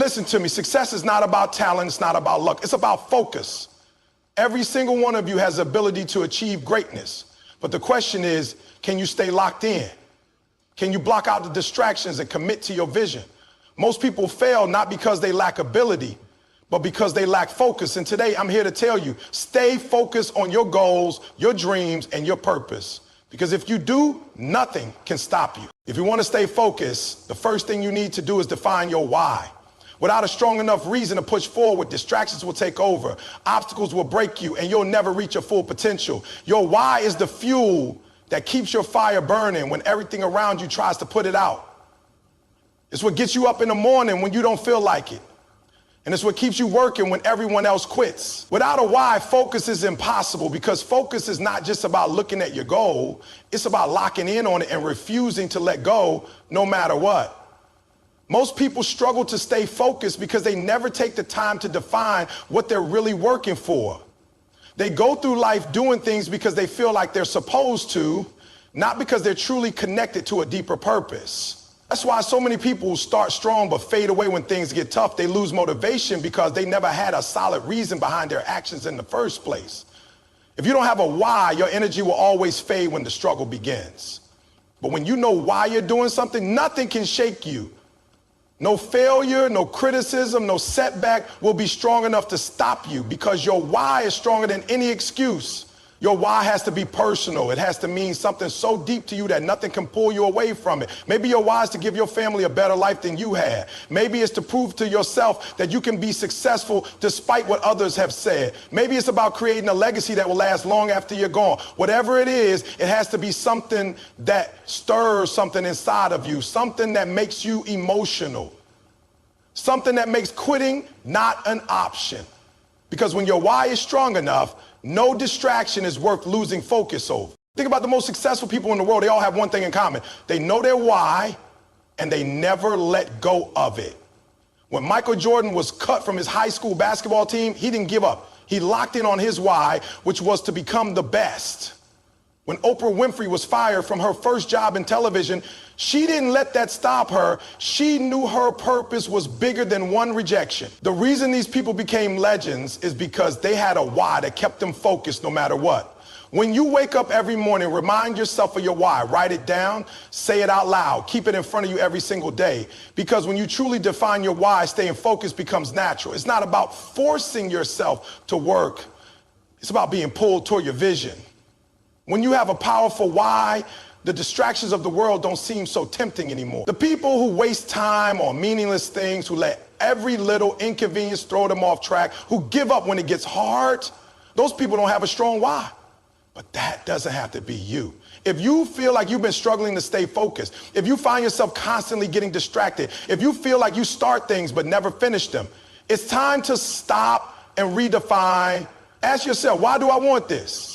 Listen to me, success is not about talent, it's not about luck, it's about focus. Every single one of you has the ability to achieve greatness. But the question is, can you stay locked in? Can you block out the distractions and commit to your vision? Most people fail not because they lack ability, but because they lack focus. And today I'm here to tell you, stay focused on your goals, your dreams, and your purpose. Because if you do, nothing can stop you. If you want to stay focused, the first thing you need to do is define your why. Without a strong enough reason to push forward, distractions will take over, obstacles will break you, and you'll never reach your full potential. Your why is the fuel that keeps your fire burning when everything around you tries to put it out. It's what gets you up in the morning when you don't feel like it. And it's what keeps you working when everyone else quits. Without a why, focus is impossible, because focus is not just about looking at your goal. It's about locking in on it and refusing to let go no matter what. Most people struggle to stay focused because they never take the time to define what they're really working for. They go through life doing things because they feel like they're supposed to, not because they're truly connected to a deeper purpose. That's why so many people start strong but fade away when things get tough. They lose motivation because they never had a solid reason behind their actions in the first place. If you don't have a why, your energy will always fade when the struggle begins. But when you know why you're doing something, nothing can shake you. No failure, no criticism, no setback will be strong enough to stop you, because your why is stronger than any excuse. Your why has to be personal. It has to mean something so deep to you that nothing can pull you away from it. Maybe your why is to give your family a better life than you had. Maybe it's to prove to yourself that you can be successful despite what others have said. Maybe it's about creating a legacy that will last long after you're gone. Whatever it is, it has to be something that stirs something inside of you, something that makes you emotional, something that makes quitting not an option. Because when your why is strong enough, no distraction is worth losing focus over. Think about the most successful people in the world. They all have one thing in common. They know their why, and they never let go of it. When Michael Jordan was cut from his high school basketball team, he didn't give up. He locked in on his why, which was to become the best. When Oprah Winfrey was fired from her first job in television, she didn't let that stop her. She knew her purpose was bigger than one rejection. The reason these people became legends is because they had a why that kept them focused no matter what. When you wake up every morning, remind yourself of your why. Write it down, say it out loud, keep it in front of you every single day. Because when you truly define your why, staying focused becomes natural. It's not about forcing yourself to work. It's about being pulled toward your vision. When you have a powerful why, the distractions of the world don't seem so tempting anymore. The people who waste time on meaningless things, who let every little inconvenience throw them off track, who give up when it gets hard, those people don't have a strong why. But that doesn't have to be you. If you feel like you've been struggling to stay focused, if you find yourself constantly getting distracted, if you feel like you start things but never finish them, it's time to stop and redefine. Ask yourself, why do I want this?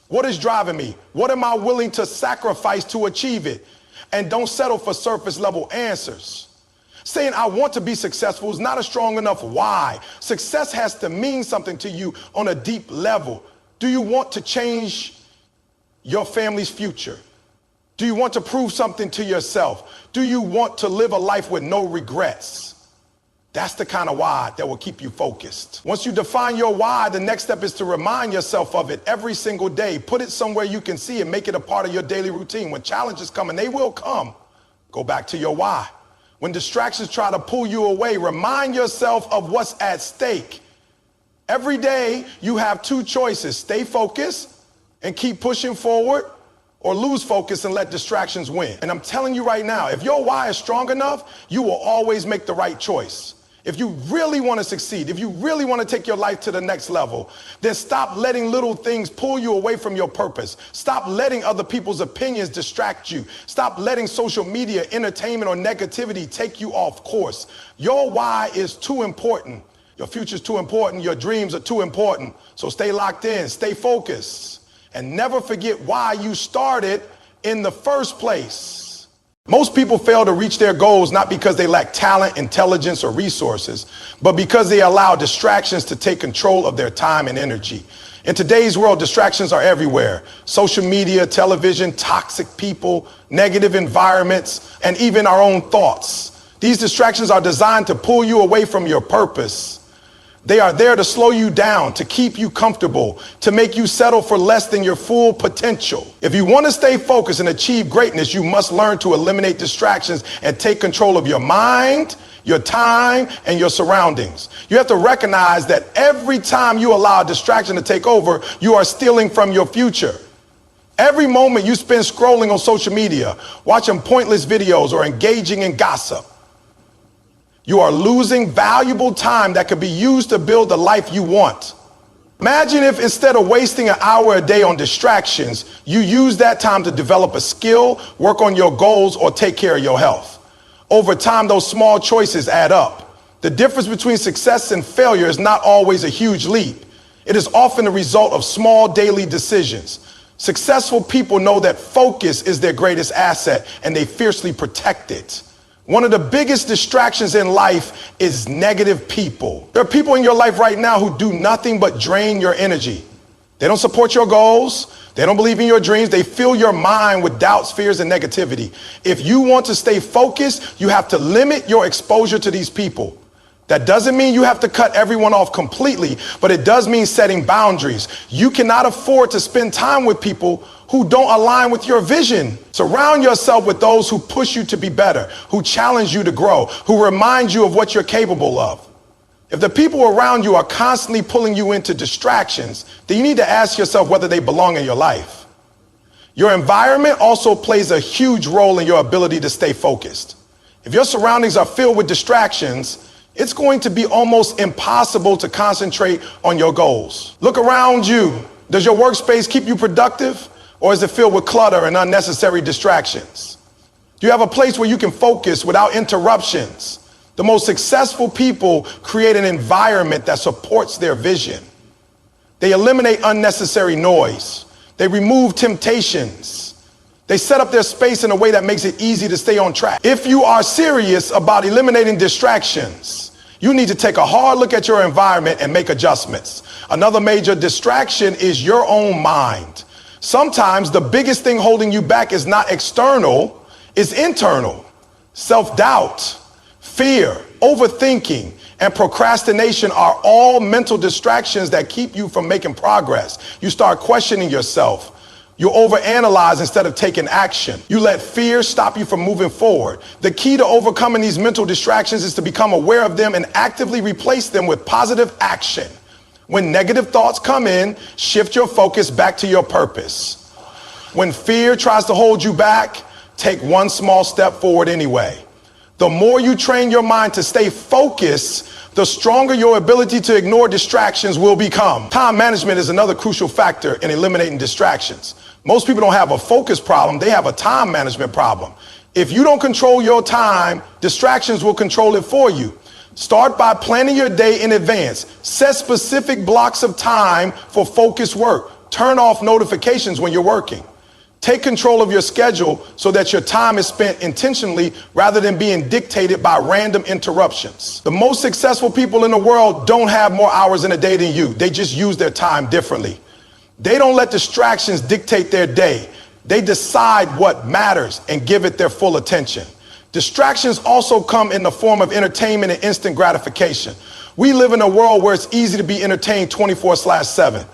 What is driving me? What am I willing to sacrifice to achieve it? And don't settle for surface level answers. Saying I want to be successful is not a strong enough why. Success has to mean something to you on a deep level. Do you want to change your family's future? Do you want to prove something to yourself? Do you want to live a life with no regrets? That's the kind of why that will keep you focused. Once you define your why, the next step is to remind yourself of it every single day. Put it somewhere you can see and make it a part of your daily routine. When challenges come, and they will come, go back to your why. When distractions try to pull you away, remind yourself of what's at stake. Every day you have two choices: stay focused and keep pushing forward, or lose focus and let distractions win. And I'm telling you right now, if your why is strong enough, you will always make the right choice. If you really want to succeed, if you really want to take your life to the next level, then stop letting little things pull you away from your purpose. Stop letting other people's opinions distract you. Stop letting social media, entertainment, or negativity take you off course. Your why is too important. Your future is too important. Your dreams are too important. So stay locked in, stay focused, and never forget why you started in the first place. Most people fail to reach their goals not because they lack talent, intelligence, or resources, but because they allow distractions to take control of their time and energy. In today's world, distractions are everywhere. Social media, television, toxic people, negative environments, and even our own thoughts. These distractions are designed to pull you away from your purpose. They are there to slow you down, to keep you comfortable, to make you settle for less than your full potential. If you want to stay focused and achieve greatness, you must learn to eliminate distractions and take control of your mind, your time, and your surroundings. You have to recognize that every time you allow a distraction to take over, you are stealing from your future. Every moment you spend scrolling on social media, watching pointless videos, or engaging in gossip, you are losing valuable time that could be used to build the life you want. Imagine if instead of wasting an hour a day on distractions, you use that time to develop a skill, work on your goals, or take care of your health. Over time, those small choices add up. The difference between success and failure is not always a huge leap. It is often the result of small daily decisions. Successful people know that focus is their greatest asset, and they fiercely protect it. One of the biggest distractions in life is negative people. There are people in your life right now who do nothing but drain your energy. They don't support your goals. They don't believe in your dreams. They fill your mind with doubts, fears, and negativity. If you want to stay focused, you have to limit your exposure to these people. That doesn't mean you have to cut everyone off completely, but it does mean setting boundaries. You cannot afford to spend time with people who don't align with your vision. Surround yourself with those who push you to be better, who challenge you to grow, who remind you of what you're capable of. If the people around you are constantly pulling you into distractions, then you need to ask yourself whether they belong in your life. Your environment also plays a huge role in your ability to stay focused. If your surroundings are filled with distractions, it's going to be almost impossible to concentrate on your goals. Look around you. Does your workspace keep you productive, or is it filled with clutter and unnecessary distractions? Do you have a place where you can focus without interruptions? The most successful people create an environment that supports their vision. They eliminate unnecessary noise. They remove temptations. They set up their space in a way that makes it easy to stay on track. If you are serious about eliminating distractions, you need to take a hard look at your environment and make adjustments. Another major distraction is your own mind. Sometimes the biggest thing holding you back is not external, it's internal. Self-doubt, fear, overthinking, and procrastination are all mental distractions that keep you from making progress. You start questioning yourself. You overanalyze instead of taking action. You let fear stop you from moving forward. The key to overcoming these mental distractions is to become aware of them and actively replace them with positive action. When negative thoughts come in, shift your focus back to your purpose. When fear tries to hold you back, take one small step forward anyway. The more you train your mind to stay focused, the stronger your ability to ignore distractions will become. Time management is another crucial factor in eliminating distractions. Most people don't have a focus problem, they have a time management problem. If you don't control your time, distractions will control it for you. Start by planning your day in advance. Set specific blocks of time for focused work. Turn off notifications when you're working. Take control of your schedule so that your time is spent intentionally rather than being dictated by random interruptions. The most successful people in the world don't have more hours in a day than you. They just use their time differently. They don't let distractions dictate their day. They decide what matters and give it their full attention. Distractions also come in the form of entertainment and instant gratification. We live in a world where it's easy to be entertained 24/7.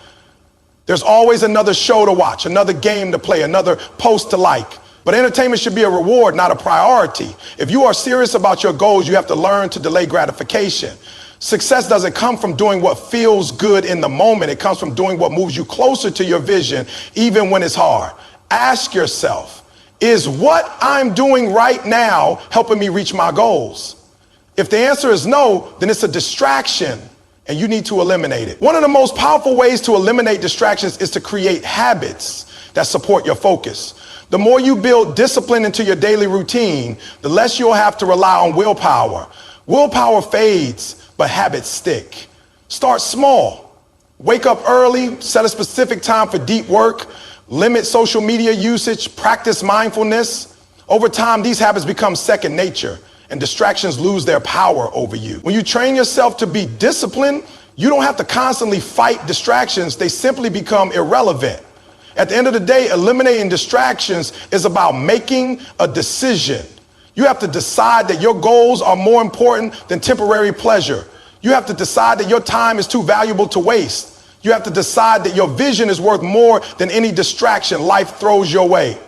There's always another show to watch, another game to play, another post to like. But entertainment should be a reward, not a priority. If you are serious about your goals, you have to learn to delay gratification. Success doesn't come from doing what feels good in the moment. It comes from doing what moves you closer to your vision, even when it's hard. Ask yourself, is what I'm doing right now helping me reach my goals? If the answer is no, then it's a distraction and you need to eliminate it. One of the most powerful ways to eliminate distractions is to create habits that support your focus. The more you build discipline into your daily routine, the less you'll have to rely on willpower. Willpower fades, but habits stick. Start small. Wake up early, set a specific time for deep work, limit social media usage, practice mindfulness. Over time, these habits become second nature and distractions lose their power over you. When you train yourself to be disciplined, you don't have to constantly fight distractions. They simply become irrelevant. At the end of the day, eliminating distractions is about making a decision. You have to decide that your goals are more important than temporary pleasure. You have to decide that your time is too valuable to waste. You have to decide that your vision is worth more than any distraction life throws your way.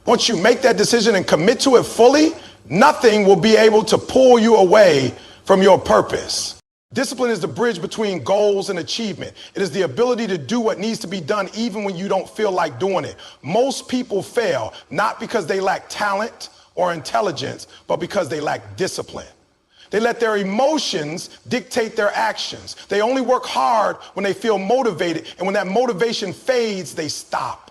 Once you make that decision and commit to it fully, nothing will be able to pull you away from your purpose. Discipline is the bridge between goals and achievement. It is the ability to do what needs to be done even when you don't feel like doing it. Most people fail not because they lack talent or intelligence, but because they lack discipline. They let their emotions dictate their actions. They only work hard when they feel motivated, and when that motivation fades, they stop.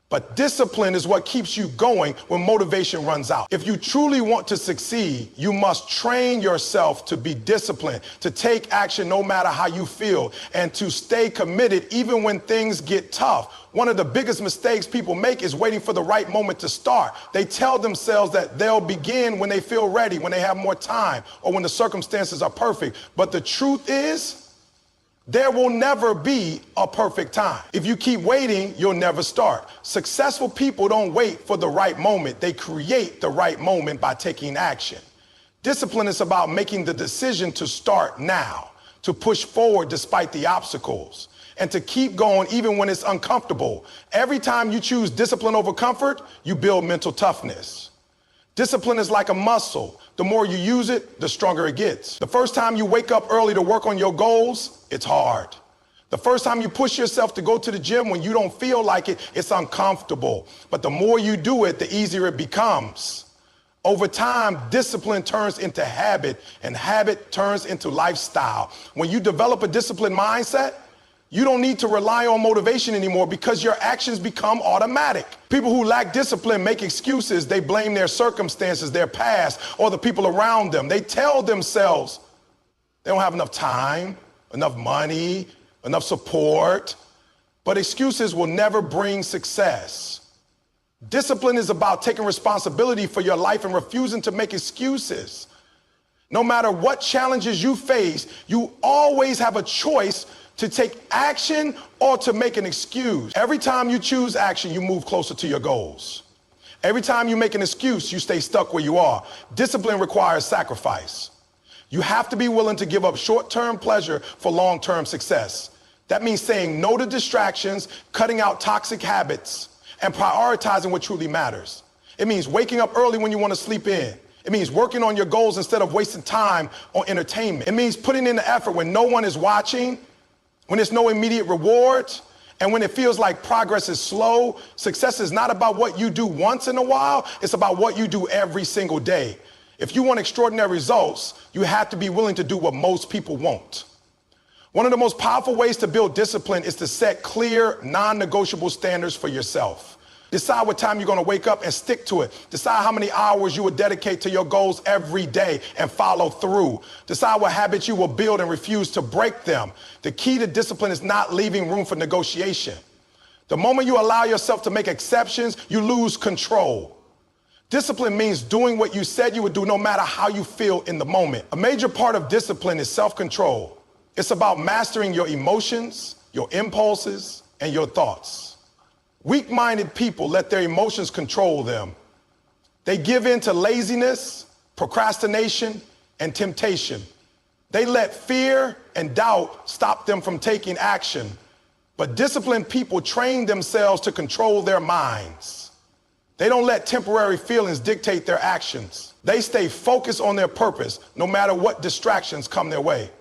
But discipline is what keeps you going when motivation runs out. If you truly want to succeed, you must train yourself to be disciplined, to take action no matter how you feel, and to stay committed even when things get tough. One of the biggest mistakes people make is waiting for the right moment to start. They tell themselves that they'll begin when they feel ready, when they have more time, or when the circumstances are perfect. But the truth is, there will never be a perfect time. If you keep waiting, you'll never start. Successful people don't wait for the right moment. They create the right moment by taking action. Discipline is about making the decision to start now, to push forward despite the obstacles, and to keep going even when it's uncomfortable. Every time you choose discipline over comfort, you build mental toughness. Discipline is like a muscle. The more you use it, the stronger it gets. The first time you wake up early to work on your goals, it's hard. The first time you push yourself to go to the gym when you don't feel like it, it's uncomfortable. But the more you do it, the easier it becomes. Over time, discipline turns into habit, and habit turns into lifestyle. When you develop a disciplined mindset, you don't need to rely on motivation anymore because your actions become automatic. People who lack discipline make excuses. They blame their circumstances, their past, or the people around them. They tell themselves they don't have enough time, enough money, enough support. But excuses will never bring success. Discipline is about taking responsibility for your life and refusing to make excuses. No matter what challenges you face, you always have a choice to take action or to make an excuse. Every time you choose action, you move closer to your goals. Every time you make an excuse, you stay stuck where you are. Discipline requires sacrifice. You have to be willing to give up short-term pleasure for long-term success. That means saying no to distractions, cutting out toxic habits, and prioritizing what truly matters. It means waking up early when you want to sleep in. It means working on your goals instead of wasting time on entertainment. It means putting in the effort when no one is watching, when there's no immediate rewards, and when it feels like progress is slow. Success is not about what you do once in a while, it's about what you do every single day. If you want extraordinary results, you have to be willing to do what most people won't. One of the most powerful ways to build discipline is to set clear, non-negotiable standards for yourself. Decide what time you're going to wake up and stick to it. Decide how many hours you will dedicate to your goals every day and follow through. Decide what habits you will build and refuse to break them. The key to discipline is not leaving room for negotiation. The moment you allow yourself to make exceptions, you lose control. Discipline means doing what you said you would do no matter how you feel in the moment. A major part of discipline is self-control. It's about mastering your emotions, your impulses, and your thoughts. Weak-minded people let their emotions control them. They give in to laziness, procrastination, and temptation. They let fear and doubt stop them from taking action. But disciplined people train themselves to control their minds. They don't let temporary feelings dictate their actions. They stay focused on their purpose, no matter what distractions come their way.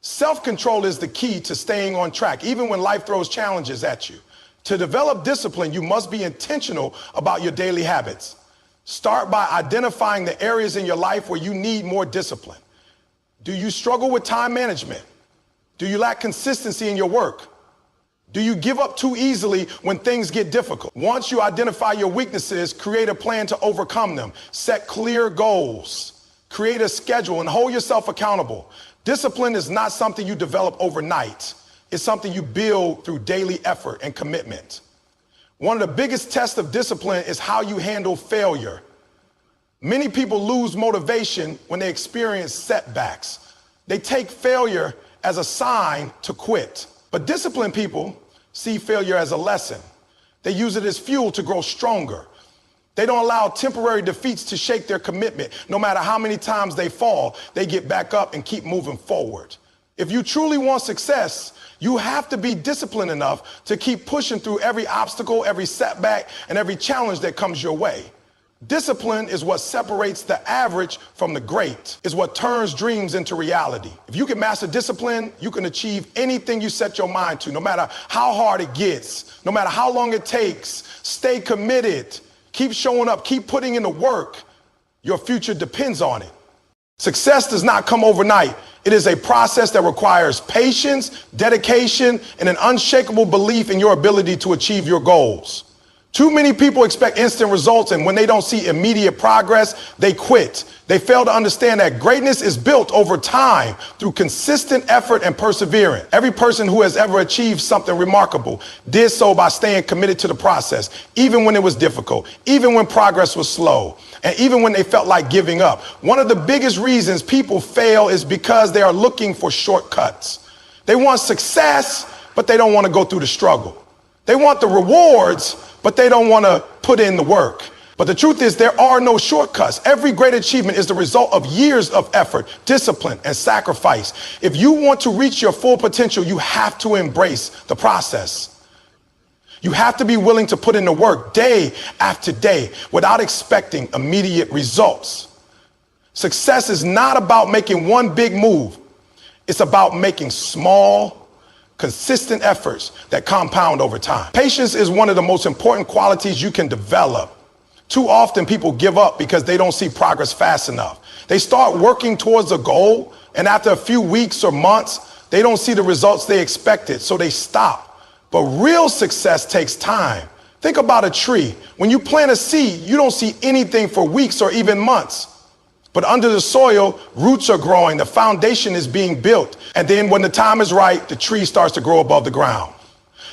Self-control is the key to staying on track, even when life throws challenges at you. To develop discipline, you must be intentional about your daily habits. Start by identifying the areas in your life where you need more discipline. Do you struggle with time management? Do you lack consistency in your work? Do you give up too easily when things get difficult? Once you identify your weaknesses, create a plan to overcome them. Set clear goals. Create a schedule and hold yourself accountable. Discipline is not something you develop overnight. It's something you build through daily effort and commitment. One of the biggest tests of discipline is how you handle failure. Many people lose motivation when they experience setbacks. They take failure as a sign to quit. But disciplined people see failure as a lesson. They use it as fuel to grow stronger. They don't allow temporary defeats to shake their commitment. No matter how many times they fall, they get back up and keep moving forward. If you truly want success, you have to be disciplined enough to keep pushing through every obstacle, every setback, and every challenge that comes your way. Discipline is what separates the average from the great, is what turns dreams into reality. If you can master discipline, you can achieve anything you set your mind to, no matter how hard it gets, no matter how long it takes. Stay committed, keep showing up, keep putting in the work. Your future depends on it. Success does not come overnight. It is a process that requires patience, dedication, and an unshakable belief in your ability to achieve your goals. Too many people expect instant results, and when they don't see immediate progress, they quit. They fail to understand that greatness is built over time through consistent effort and perseverance. Every person who has ever achieved something remarkable did so by staying committed to the process, even when it was difficult, even when progress was slow, and even when they felt like giving up. One of the biggest reasons people fail is because they are looking for shortcuts. They want success, but they don't want to go through the struggle. They want the rewards, but they don't want to put in the work. But the truth is, there are no shortcuts. Every great achievement is the result of years of effort, discipline, and sacrifice. If you want to reach your full potential, you have to embrace the process. You have to be willing to put in the work day after day without expecting immediate results. Success is not about making one big move. It's about making small, consistent efforts that compound over time. Patience is one of the most important qualities you can develop. Too often people give up because they don't see progress fast enough. They start working towards a goal, and after a few weeks or months, they don't see the results they expected, so they stop. But real success takes time. Think about a tree. When you plant a seed, you don't see anything for weeks or even months. But under the soil, roots are growing, the foundation is being built. And then when the time is right, the tree starts to grow above the ground.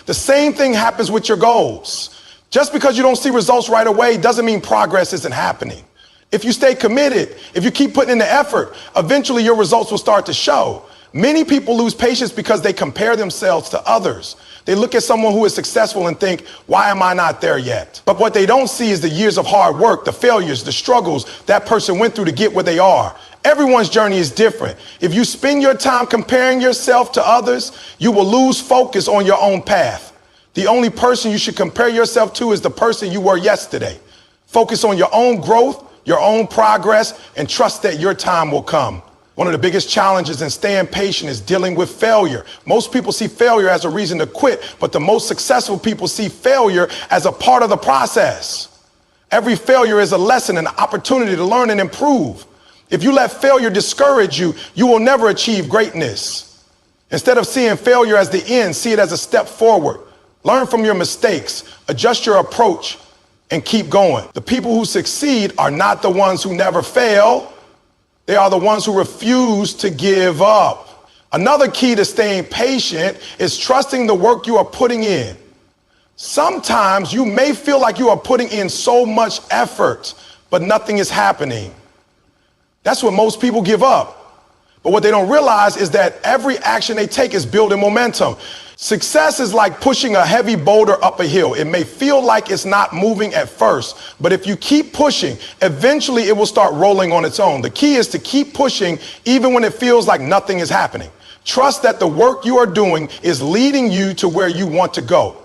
The same thing happens with your goals. Just because you don't see results right away doesn't mean progress isn't happening. If you stay committed, if you keep putting in the effort, eventually your results will start to show. Many people lose patience because they compare themselves to others. They look at someone who is successful and think, why am I not there yet? But what they don't see is the years of hard work, the failures, the struggles that person went through to get where they are. Everyone's journey is different. If you spend your time comparing yourself to others, you will lose focus on your own path. The only person you should compare yourself to is the person you were yesterday. Focus on your own growth, your own progress, and trust that your time will come. One of the biggest challenges in staying patient is dealing with failure. Most people see failure as a reason to quit, but the most successful people see failure as a part of the process. Every failure is a lesson, an opportunity to learn and improve. If you let failure discourage you, you will never achieve greatness. Instead of seeing failure as the end, see it as a step forward. Learn from your mistakes, adjust your approach, and keep going. The people who succeed are not the ones who never fail. They are the ones who refuse to give up. Another key to staying patient is trusting the work you are putting in. Sometimes you may feel like you are putting in so much effort, but nothing is happening. That's when most people give up. But what they don't realize is that every action they take is building momentum. Success is like pushing a heavy boulder up a hill. It may feel like it's not moving at first, but if you keep pushing, eventually it will start rolling on its own. The key is to keep pushing even when it feels like nothing is happening. Trust that the work you are doing is leading you to where you want to go.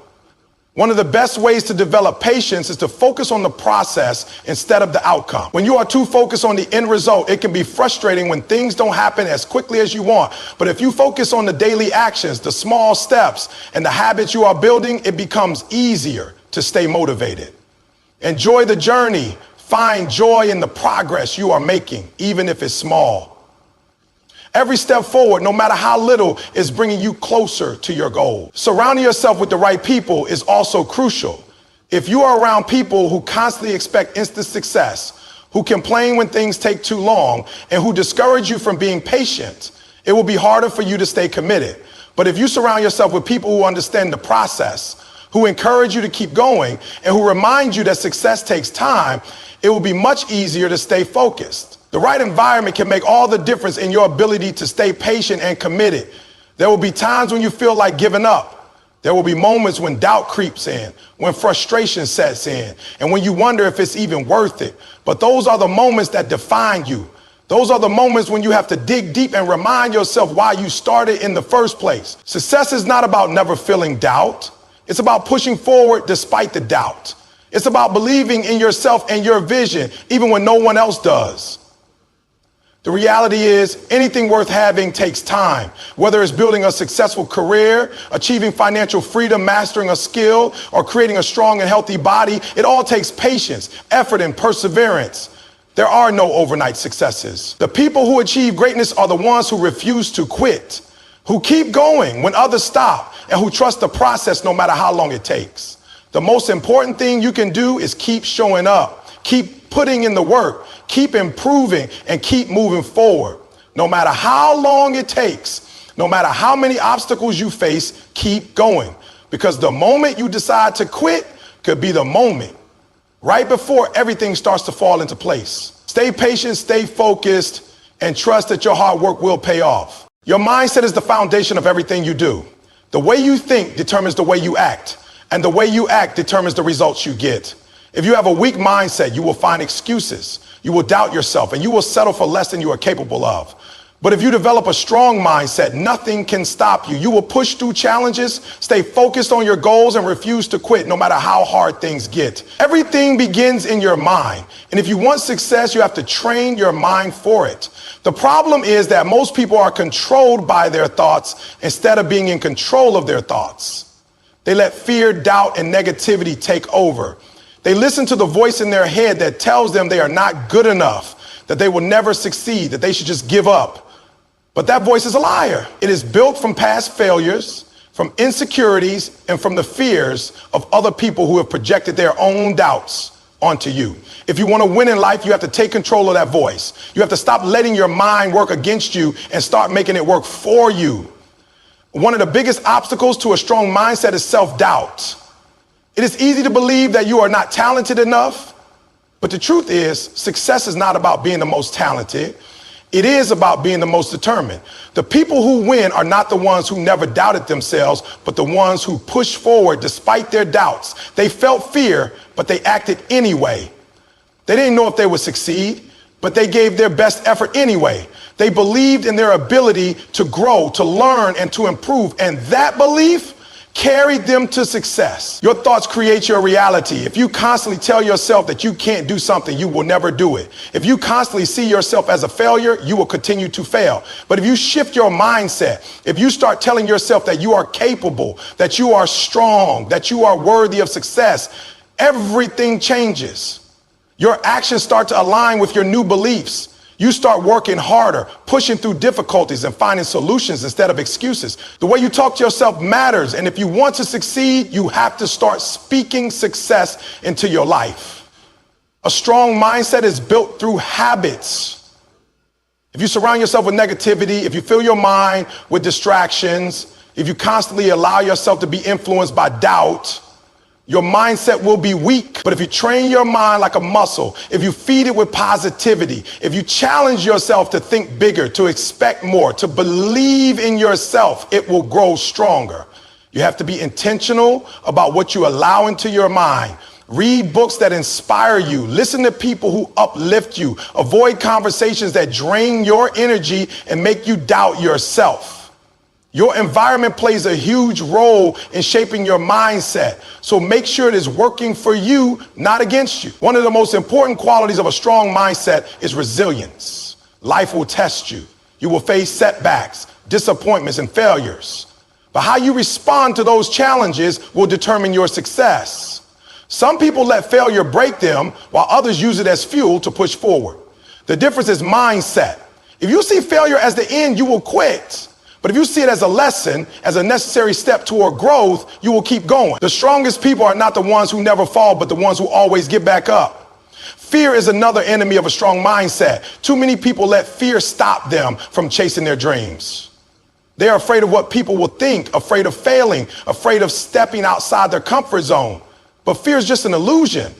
One of the best ways to develop patience is to focus on the process instead of the outcome. When you are too focused on the end result, it can be frustrating when things don't happen as quickly as you want. But if you focus on the daily actions, the small steps, and the habits you are building, it becomes easier to stay motivated. Enjoy the journey. Find joy in the progress you are making, even if it's small. Every step forward, no matter how little, is bringing you closer to your goal. Surrounding yourself with the right people is also crucial. If you are around people who constantly expect instant success, who complain when things take too long, and who discourage you from being patient, it will be harder for you to stay committed. But if you surround yourself with people who understand the process, who encourage you to keep going, and who remind you that success takes time, it will be much easier to stay focused. The right environment can make all the difference in your ability to stay patient and committed. There will be times when you feel like giving up. There will be moments when doubt creeps in, when frustration sets in, and when you wonder if it's even worth it. But those are the moments that define you. Those are the moments when you have to dig deep and remind yourself why you started in the first place. Success is not about never feeling doubt. It's about pushing forward despite the doubt. It's about believing in yourself and your vision, even when no one else does. The reality is anything worth having takes time, whether it's building a successful career, achieving financial freedom, mastering a skill, or creating a strong and healthy body. It all takes patience, effort, and perseverance. There are no overnight successes. The people who achieve greatness are the ones who refuse to quit, who keep going when others stop, and who trust the process no matter how long it takes. The most important thing you can do is keep showing up, keep putting in the work, keep improving, and keep moving forward. No matter how long it takes, no matter how many obstacles you face, keep going. Because the moment you decide to quit could be the moment right before everything starts to fall into place. Stay patient, stay focused, and trust that your hard work will pay off. Your mindset is the foundation of everything you do. The way you think determines the way you act, and the way you act determines the results you get. If you have a weak mindset, you will find excuses. You will doubt yourself, and you will settle for less than you are capable of. But if you develop a strong mindset, nothing can stop you. You will push through challenges, stay focused on your goals, and refuse to quit no matter how hard things get. Everything begins in your mind. And if you want success, you have to train your mind for it. The problem is that most people are controlled by their thoughts instead of being in control of their thoughts. They let fear, doubt, and negativity take over. They listen to the voice in their head that tells them they are not good enough, that they will never succeed, that they should just give up. But that voice is a liar. It is built from past failures, from insecurities, and from the fears of other people who have projected their own doubts onto you. If you want to win in life, you have to take control of that voice. You have to stop letting your mind work against you and start making it work for you. One of the biggest obstacles to a strong mindset is self-doubt. It is easy to believe that you are not talented enough, but the truth is, success is not about being the most talented. It is about being the most determined. The people who win are not the ones who never doubted themselves, but the ones who pushed forward despite their doubts. They felt fear, but they acted anyway. They didn't know if they would succeed, but they gave their best effort anyway. They believed in their ability to grow, to learn, and to improve, and that belief carried them to success. Your thoughts create your reality. If you constantly tell yourself that you can't do something, you will never do it. If you constantly see yourself as a failure, you will continue to fail. But if you shift your mindset, if you start telling yourself that you are capable, that you are strong, that you are worthy of success, everything changes. Your actions start to align with your new beliefs. You start working harder, pushing through difficulties and finding solutions instead of excuses. The way you talk to yourself matters. And if you want to succeed, you have to start speaking success into your life. A strong mindset is built through habits. If you surround yourself with negativity, if you fill your mind with distractions, if you constantly allow yourself to be influenced by doubt, your mindset will be weak. But if you train your mind like a muscle, if you feed it with positivity, if you challenge yourself to think bigger, to expect more, to believe in yourself, it will grow stronger. You have to be intentional about what you allow into your mind. Read books that inspire you. Listen to people who uplift you. Avoid conversations that drain your energy and make you doubt yourself. Your environment plays a huge role in shaping your mindset. So make sure it is working for you, not against you. One of the most important qualities of a strong mindset is resilience. Life will test you. You will face setbacks, disappointments, and failures. But how you respond to those challenges will determine your success. Some people let failure break them, while others use it as fuel to push forward. The difference is mindset. If you see failure as the end, you will quit. But if you see it as a lesson, as a necessary step toward growth, you will keep going. The strongest people are not the ones who never fall, but the ones who always get back up. Fear is another enemy of a strong mindset. Too many people let fear stop them from chasing their dreams. They are afraid of what people will think, afraid of failing, afraid of stepping outside their comfort zone. But fear is just an illusion.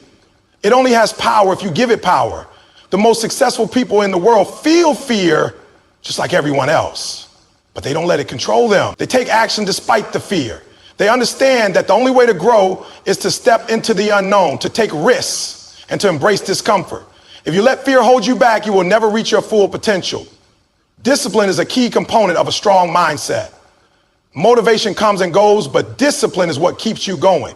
It only has power if you give it power. The most successful people in the world feel fear just like everyone else, but they don't let it control them. They take action despite the fear. They understand that the only way to grow is to step into the unknown, to take risks, and to embrace discomfort. If you let fear hold you back, you will never reach your full potential. Discipline is a key component of a strong mindset. Motivation comes and goes, but discipline is what keeps you going.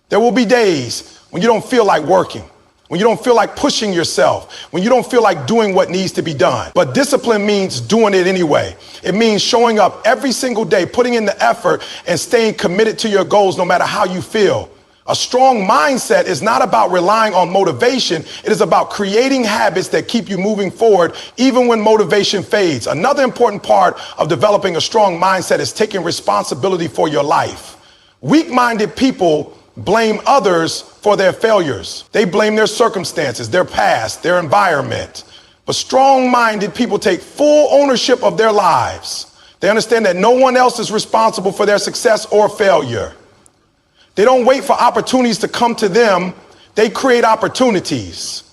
There will be days when you don't feel like working, when you don't feel like pushing yourself, when you don't feel like doing what needs to be done. But discipline means doing it anyway. It means showing up every single day, putting in the effort, and staying committed to your goals no matter how you feel. A strong mindset is not about relying on motivation. It is about creating habits that keep you moving forward even when motivation fades. Another important part of developing a strong mindset is taking responsibility for your life. Weak-minded people blame others for their failures. They blame their circumstances, their past, their environment. But strong-minded people take full ownership of their lives. They understand that no one else is responsible for their success or failure. They don't wait for opportunities to come to them. They create opportunities.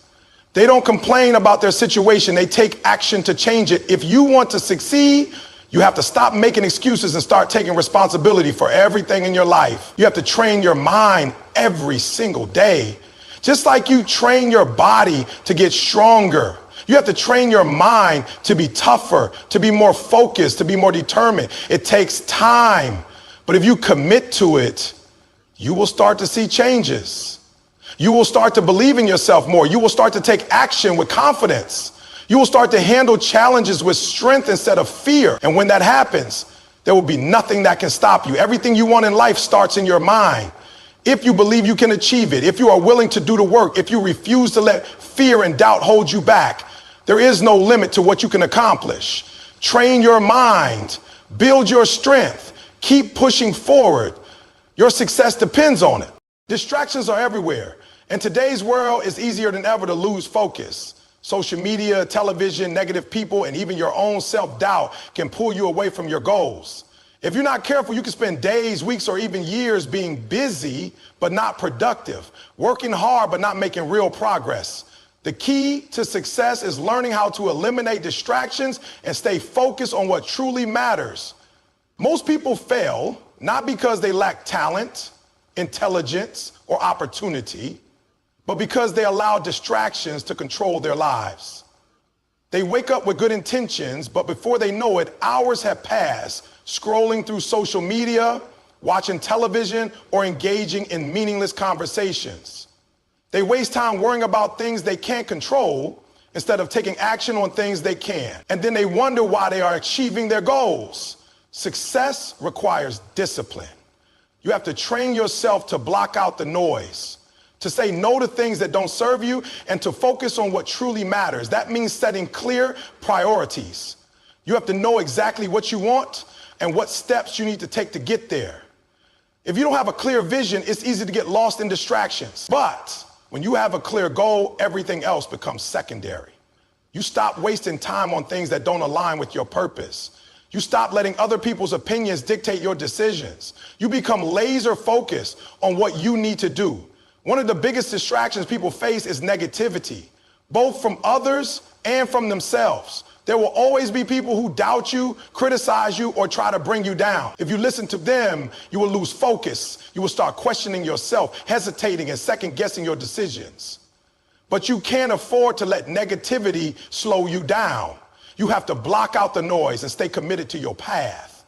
They don't complain about their situation. They take action to change it. If you want to succeed, you have to stop making excuses and start taking responsibility for everything in your life. You have to train your mind every single day. Just like you train your body to get stronger, you have to train your mind to be tougher, to be more focused, to be more determined. It takes time, but if you commit to it, you will start to see changes. You will start to believe in yourself more. You will start to take action with confidence. You will start to handle challenges with strength instead of fear. And when that happens, there will be nothing that can stop you. Everything you want in life starts in your mind. If you believe you can achieve it, if you are willing to do the work, if you refuse to let fear and doubt hold you back, there is no limit to what you can accomplish. Train your mind, build your strength, keep pushing forward. Your success depends on it. Distractions are everywhere. In today's world, it's easier than ever to lose focus. Social media, television, negative people, and even your own self-doubt can pull you away from your goals. If you're not careful, you can spend days, weeks, or even years being busy, but not productive, working hard, but not making real progress. The key to success is learning how to eliminate distractions and stay focused on what truly matters. Most people fail not because they lack talent, intelligence, or opportunity, but because they allow distractions to control their lives. They wake up with good intentions, but before they know it, hours have passed scrolling through social media, watching television, or engaging in meaningless conversations. They waste time worrying about things they can't control instead of taking action on things they can. And then they wonder why they are achieving their goals. Success requires discipline. You have to train yourself to block out the noise, to say no to things that don't serve you, and to focus on what truly matters. That means setting clear priorities. You have to know exactly what you want and what steps you need to take to get there. If you don't have a clear vision, it's easy to get lost in distractions. But when you have a clear goal, everything else becomes secondary. You stop wasting time on things that don't align with your purpose. You stop letting other people's opinions dictate your decisions. You become laser focused on what you need to do. One of the biggest distractions people face is negativity, both from others and from themselves. There will always be people who doubt you, criticize you, or try to bring you down. If you listen to them, you will lose focus. You will start questioning yourself, hesitating, and second-guessing your decisions. But you can't afford to let negativity slow you down. You have to block out the noise and stay committed to your path.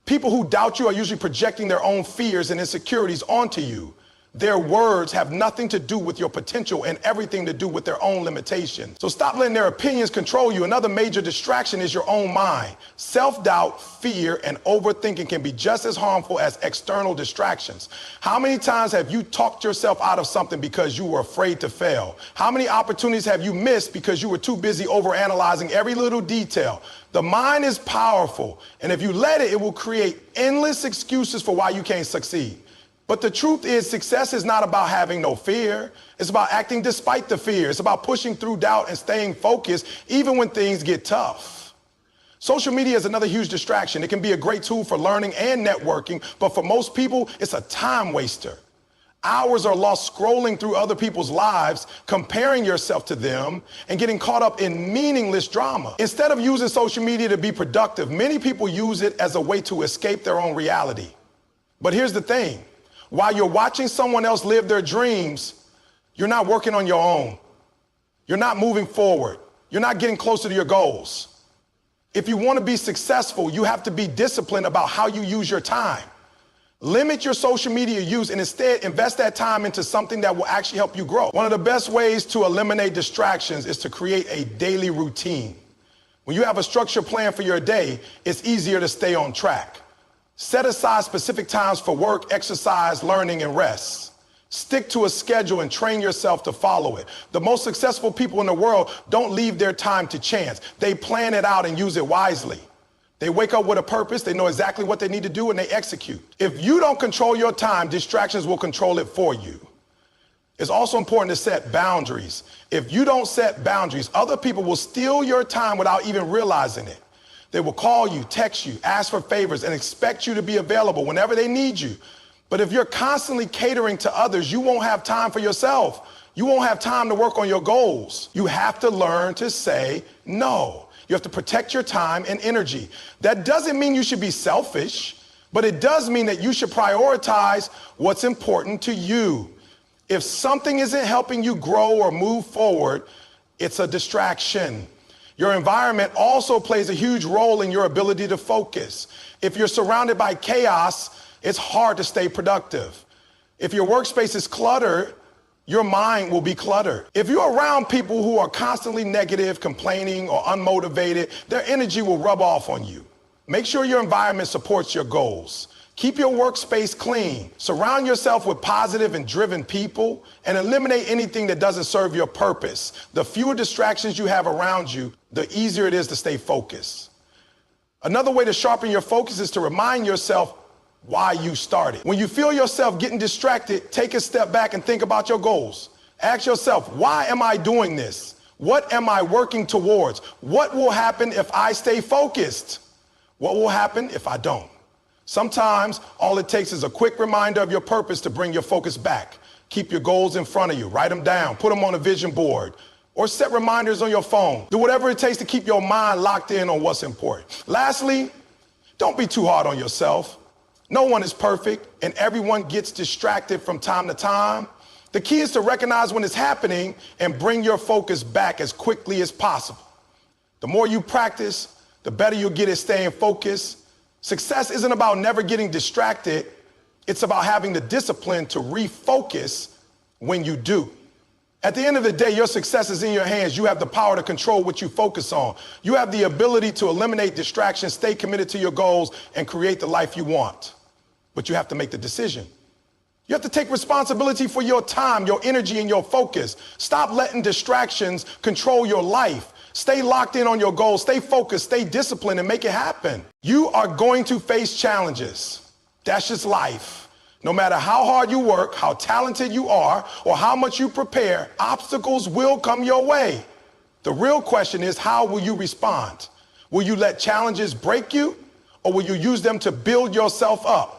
People who doubt you are usually projecting their own fears and insecurities onto you. Their words have nothing to do with your potential and everything to do with their own limitations. So stop letting their opinions control you. Another major distraction is your own mind. Self-doubt, fear, and overthinking can be just as harmful as external distractions. How many times have you talked yourself out of something because you were afraid to fail? How many opportunities have you missed because you were too busy overanalyzing every little detail? The mind is powerful, and if you let it, it will create endless excuses for why you can't succeed. But the truth is, success is not about having no fear. It's about acting despite the fear. It's about pushing through doubt and staying focused even when things get tough. Social media is another huge distraction. It can be a great tool for learning and networking, but for most people, it's a time waster. Hours are lost scrolling through other people's lives, comparing yourself to them, and getting caught up in meaningless drama. Instead of using social media to be productive, many people use it as a way to escape their own reality. But here's the thing. While you're watching someone else live their dreams, you're not working on your own. You're not moving forward. You're not getting closer to your goals. If you want to be successful, you have to be disciplined about how you use your time. Limit your social media use and instead invest that time into something that will actually help you grow. One of the best ways to eliminate distractions is to create a daily routine. When you have a structured plan for your day, it's easier to stay on track. Set aside specific times for work, exercise, learning, and rest. Stick to a schedule and train yourself to follow it. The most successful people in the world don't leave their time to chance. They plan it out and use it wisely. They wake up with a purpose, they know exactly what they need to do, and they execute. If you don't control your time, distractions will control it for you. It's also important to set boundaries. If you don't set boundaries, other people will steal your time without even realizing it. They will call you, text you, ask for favors, and expect you to be available whenever they need you. But if you're constantly catering to others, you won't have time for yourself. You won't have time to work on your goals. You have to learn to say no. You have to protect your time and energy. That doesn't mean you should be selfish, but it does mean that you should prioritize what's important to you. If something isn't helping you grow or move forward, it's a distraction. Your environment also plays a huge role in your ability to focus. If you're surrounded by chaos, it's hard to stay productive. If your workspace is cluttered, your mind will be cluttered. If you're around people who are constantly negative, complaining, or unmotivated, their energy will rub off on you. Make sure your environment supports your goals. Keep your workspace clean. Surround yourself with positive and driven people and eliminate anything that doesn't serve your purpose. The fewer distractions you have around you, the easier it is to stay focused. Another way to sharpen your focus is to remind yourself why you started. When you feel yourself getting distracted, take a step back and think about your goals. Ask yourself, why am I doing this? What am I working towards? What will happen if I stay focused? What will happen if I don't? Sometimes all it takes is a quick reminder of your purpose to bring your focus back. Keep your goals in front of you, write them down, put them on a vision board, or set reminders on your phone. Do whatever it takes to keep your mind locked in on what's important. Lastly, don't be too hard on yourself. No one is perfect, and everyone gets distracted from time to time. The key is to recognize when it's happening and bring your focus back as quickly as possible. The more you practice, the better you'll get at staying focused. Success isn't about never getting distracted. It's about having the discipline to refocus when you do. At the end of the day, your success is in your hands. You have the power to control what you focus on. You have the ability to eliminate distractions, stay committed to your goals, and create the life you want. But you have to make the decision. You have to take responsibility for your time, your energy, and your focus. Stop letting distractions control your life. Stay locked in on your goals, stay focused, stay disciplined, and make it happen. You are going to face challenges. That's just life. No matter how hard you work, how talented you are, or how much you prepare, obstacles will come your way. The real question is, how will you respond? Will you let challenges break you, or will you use them to build yourself up?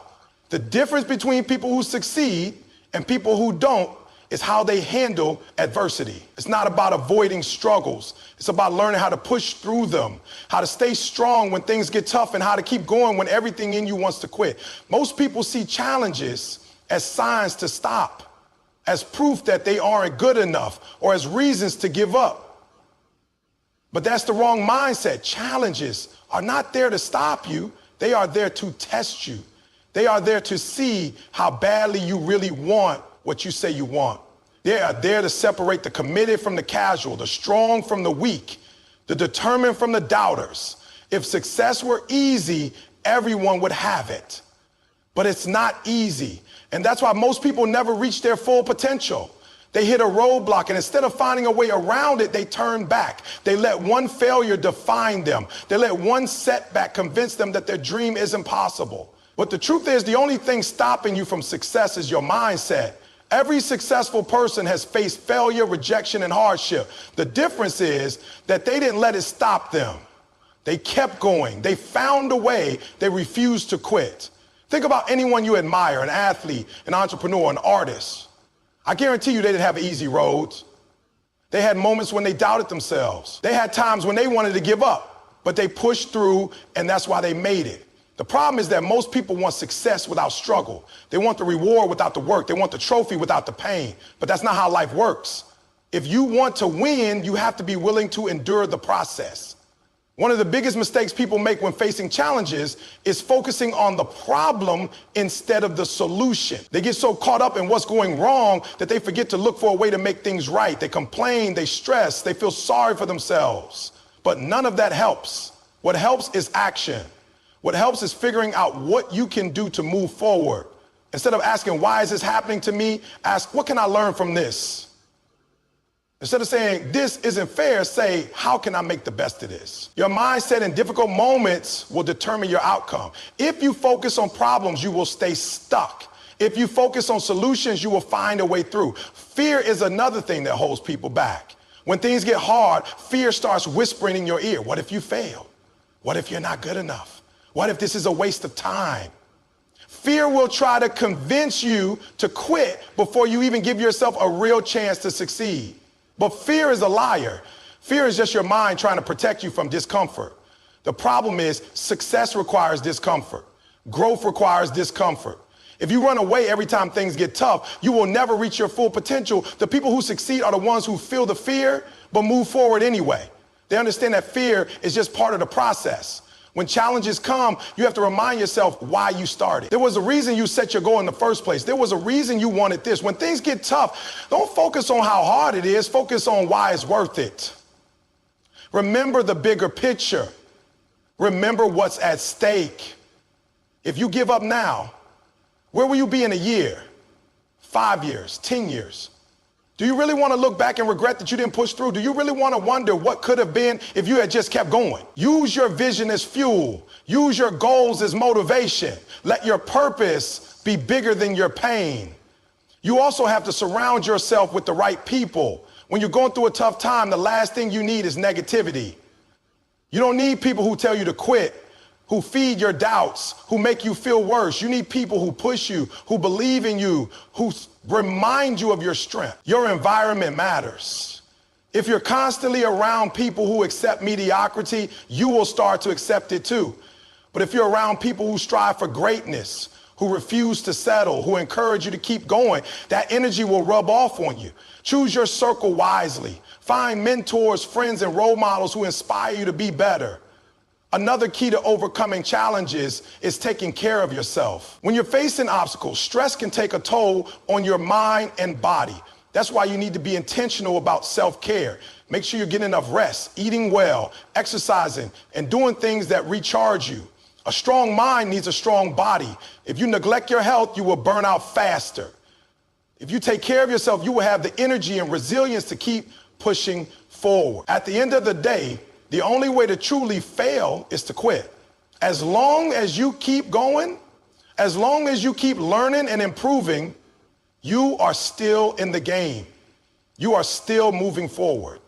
The difference between people who succeed and people who don't is how they handle adversity. It's not about avoiding struggles. It's about learning how to push through them, how to stay strong when things get tough, and how to keep going when everything in you wants to quit. Most people see challenges as signs to stop, as proof that they aren't good enough, or as reasons to give up. But that's the wrong mindset. Challenges are not there to stop you. They are there to test you. They are there to see how badly you really want what you say you want. They are there to separate the committed from the casual, the strong from the weak, the determined from the doubters. If success were easy, everyone would have it. But it's not easy. And that's why most people never reach their full potential. They hit a roadblock, and instead of finding a way around it, they turn back. They let one failure define them. They let one setback convince them that their dream isn't possible. But the truth is, the only thing stopping you from success is your mindset. Every successful person has faced failure, rejection, and hardship. The difference is that they didn't let it stop them. They kept going. They found a way. They refused to quit. Think about anyone you admire, an athlete, an entrepreneur, an artist. I guarantee you they didn't have easy roads. They had moments when they doubted themselves. They had times when they wanted to give up, but they pushed through, and that's why they made it. The problem is that most people want success without struggle. They want the reward without the work. They want the trophy without the pain. But that's not how life works. If you want to win, you have to be willing to endure the process. One of the biggest mistakes people make when facing challenges is focusing on the problem instead of the solution. They get so caught up in what's going wrong that they forget to look for a way to make things right. They complain, they stress, they feel sorry for themselves. But none of that helps. What helps is action. What helps is figuring out what you can do to move forward. Instead of asking, why is this happening to me? Ask, what can I learn from this? Instead of saying, this isn't fair, say, how can I make the best of this? Your mindset in difficult moments will determine your outcome. If you focus on problems, you will stay stuck. If you focus on solutions, you will find a way through. Fear is another thing that holds people back. When things get hard, fear starts whispering in your ear. What if you fail? What if you're not good enough? What if this is a waste of time? Fear will try to convince you to quit before you even give yourself a real chance to succeed. But fear is a liar. Fear is just your mind trying to protect you from discomfort. The problem is success requires discomfort. Growth requires discomfort. If you run away every time things get tough, you will never reach your full potential. The people who succeed are the ones who feel the fear, but move forward anyway. They understand that fear is just part of the process. When challenges come, you have to remind yourself why you started. There was a reason you set your goal in the first place. There was a reason you wanted this. When things get tough, don't focus on how hard it is. Focus on why it's worth it. Remember the bigger picture. Remember what's at stake. If you give up now, where will you be in a year, 5 years, 10 years? Do you really want to look back and regret that you didn't push through? Do you really want to wonder what could have been if you had just kept going? Use your vision as fuel. Use your goals as motivation. Let your purpose be bigger than your pain. You also have to surround yourself with the right people. When you're going through a tough time, the last thing you need is negativity. You don't need people who tell you to quit, who feed your doubts, who make you feel worse. You need people who push you, who believe in you, who remind you of your strength. Your environment matters. If you're constantly around people who accept mediocrity, you will start to accept it too. But if you're around people who strive for greatness, who refuse to settle, who encourage you to keep going, that energy will rub off on you. Choose your circle wisely. Find mentors, friends, and role models who inspire you to be better. Another key to overcoming challenges is taking care of yourself. When you're facing obstacles, stress can take a toll on your mind and body. That's why you need to be intentional about self-care. Make sure you're getting enough rest, eating well, exercising, and doing things that recharge you. A strong mind needs a strong body. If you neglect your health, you will burn out faster. If you take care of yourself, you will have the energy and resilience to keep pushing forward. At the end of the day, the only way to truly fail is to quit. As long as you keep going, as long as you keep learning and improving, you are still in the game. You are still moving forward.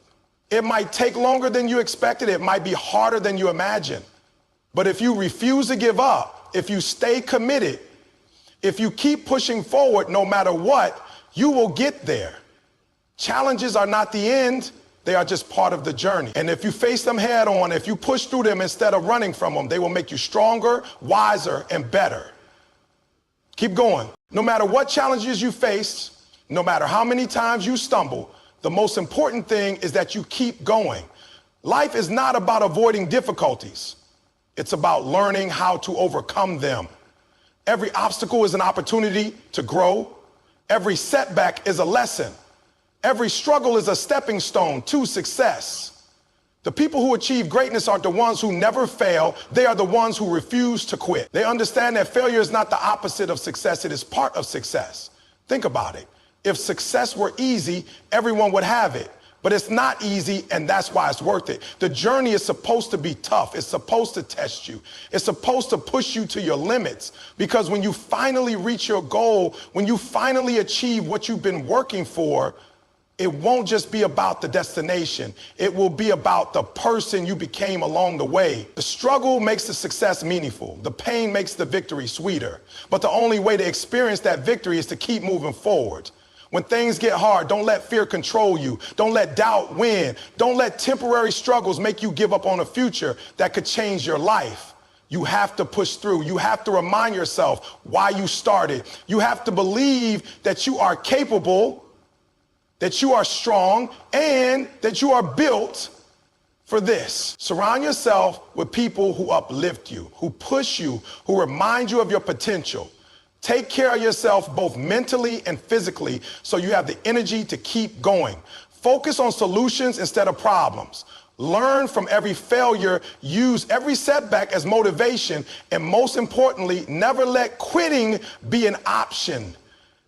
It might take longer than you expected. It might be harder than you imagined. But if you refuse to give up, if you stay committed, if you keep pushing forward no matter what, you will get there. Challenges are not the end. They are just part of the journey. And if you face them head on, if you push through them instead of running from them, they will make you stronger, wiser, and better. Keep going. No matter what challenges you face, no matter how many times you stumble, the most important thing is that you keep going. Life is not about avoiding difficulties. It's about learning how to overcome them. Every obstacle is an opportunity to grow. Every setback is a lesson. Every struggle is a stepping stone to success. The people who achieve greatness aren't the ones who never fail. They are the ones who refuse to quit. They understand that failure is not the opposite of success. It is part of success. Think about it. If success were easy, everyone would have it. But it's not easy, and that's why it's worth it. The journey is supposed to be tough. It's supposed to test you. It's supposed to push you to your limits. Because when you finally reach your goal, when you finally achieve what you've been working for, it won't just be about the destination. It will be about the person you became along the way. The struggle makes the success meaningful. The pain makes the victory sweeter. But the only way to experience that victory is to keep moving forward. When things get hard, don't let fear control you. Don't let doubt win. Don't let temporary struggles make you give up on a future that could change your life. You have to push through. You have to remind yourself why you started. You have to believe that you are capable, that you are strong, and that you are built for this. Surround yourself with people who uplift you, who push you, who remind you of your potential. Take care of yourself both mentally and physically so you have the energy to keep going. Focus on solutions instead of problems. Learn from every failure, use every setback as motivation, and most importantly, never let quitting be an option.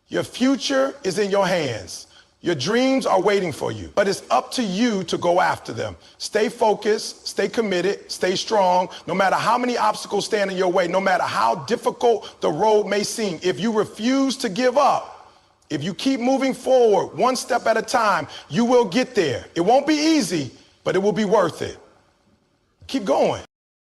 Your future is in your hands. Your dreams are waiting for you, but it's up to you to go after them. Stay focused, stay committed, stay strong, no matter how many obstacles stand in your way, no matter how difficult the road may seem. If you refuse to give up, if you keep moving forward one step at a time, you will get there. It won't be easy, but it will be worth it. Keep going.